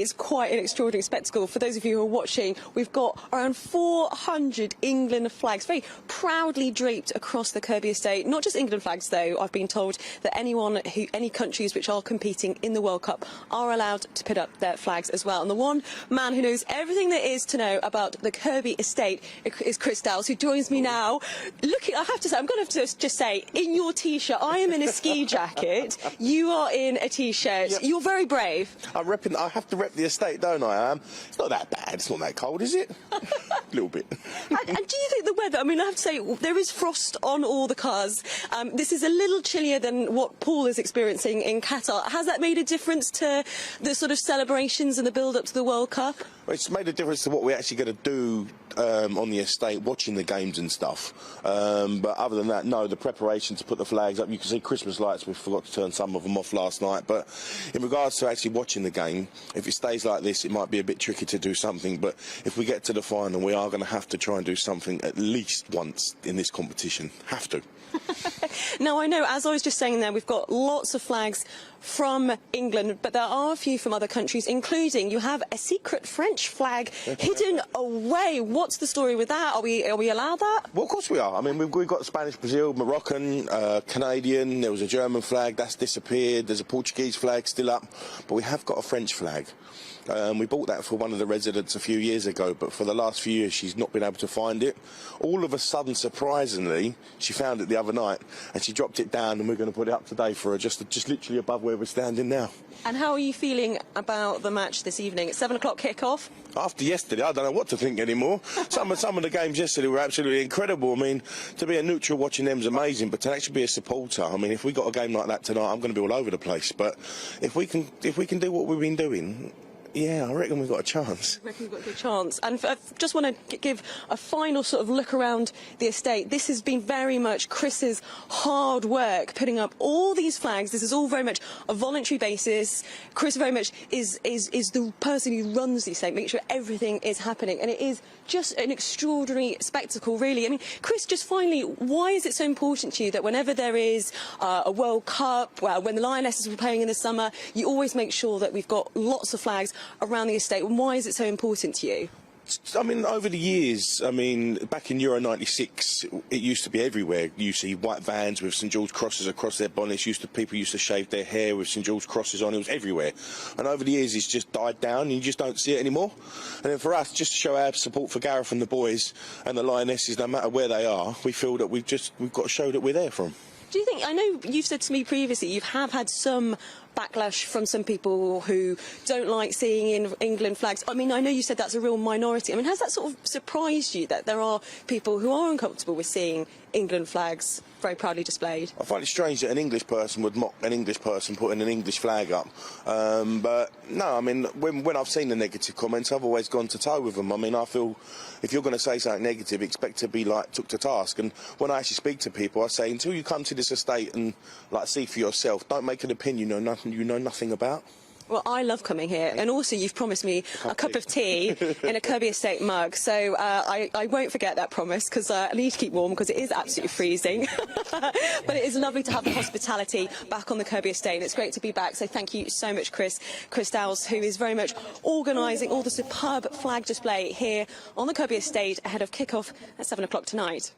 It's quite an extraordinary spectacle. For those of you who are watching, we've got around 400 England flags very proudly draped across the Kirby estate. Not just England flags, though. I've been told that any countries which are competing in the World Cup are allowed to put up their flags as well. And the one man who knows everything there is to know about the Kirby estate is Chris Dowles, who joins me now. I have to say, I'm going to have to just say, in your T-shirt, I am in a ski jacket. You are in a T-shirt. Yep. You're very brave. I have to rep the estate, don't I? It's not that bad. It's not that cold, is it? A little bit. And do you think the weather, I mean, I have to say, there is frost on all the cars. This is a little chillier than what Paul is experiencing in Qatar. Has that made a difference to the sort of celebrations and the build-up to the World Cup? Well, it's made a difference to what we're actually going to do on the estate, watching the games and stuff. But other than that, no, the preparation to put the flags up, you can see Christmas lights, we forgot to turn some of them off last night. But in regards to actually watching the game, if it stays like this, it might be a bit tricky to do something. But if we get to the final, we are going to have to try and do something at least once in this competition. Have to. Now, I know, as I was just saying there, we've got lots of flags from England, but there are a few from other countries, including you have a secret French flag hidden away. What's the story with that? Are we allowed that? Well, of course we are. I mean, we've got Spanish, Brazil, Moroccan, Canadian. There was a German flag that's disappeared. There's a Portuguese flag still up, but we have got a French flag. We bought that for one of the residents a few years ago, but for the last few years she's not been able to find it. All of a sudden, surprisingly, she found it the other night and she dropped it down, and we're going to put it up today for her, just literally above where we're standing now. And how are you feeling about the match this evening? It's 7 o'clock kick-off. After yesterday, I don't know what to think anymore. Some of the games yesterday were absolutely incredible. I mean, to be a neutral watching them is amazing, but to actually be a supporter, I mean, if we got a game like that tonight, I'm going to be all over the place. But if we can do what we've been doing, yeah, I reckon we've got a chance. I reckon we've got a good chance. And I just want to give a final sort of look around the estate. This has been very much Chris's hard work, putting up all these flags. This is all very much a voluntary basis. Chris very much is the person who runs the estate, makes sure everything is happening. And it is just an extraordinary spectacle, really. I mean, Chris, just finally, why is it so important to you that whenever there is a World Cup, well, when the Lionesses were playing in the summer, you always make sure that we've got lots of flags around the estate? And why is it so important to you? I mean, over the years, I mean, back in Euro 96, it used to be everywhere. You see white vans with St George crosses across their bonnets. People used to shave their hair with St George crosses on. It was everywhere. And over the years, it's just died down, and you just don't see it anymore. And then for us, just to show our support for Gareth and the boys and the Lionesses, no matter where they are, we feel that we've got to show that we're there for them. Do you think, I know you've said to me previously, you have had some backlash from some people who don't like seeing England flags. I mean, I know you said that's a real minority. I mean, has that sort of surprised you that there are people who are uncomfortable with seeing England flags very proudly displayed? I find it strange that an English person would mock an English person putting an English flag up. But no, I mean, when I've seen the negative comments, I've always gone to toe with them. I mean, I feel if you're going to say something negative, expect to be took to task. And when I actually speak to people, I say, until you come to this estate and see for yourself, don't make an opinion you know nothing about. Well, I love coming here, and also you've promised me a cup of tea in a Kirby Estate mug, so I won't forget that promise, because I need to keep warm, because it is absolutely freezing. But it is lovely to have the hospitality back on the Kirby Estate, and it's great to be back, so thank you so much, Chris Dowles, who is very much organising all the superb flag display here on the Kirby Estate ahead of kick-off at 7 o'clock tonight.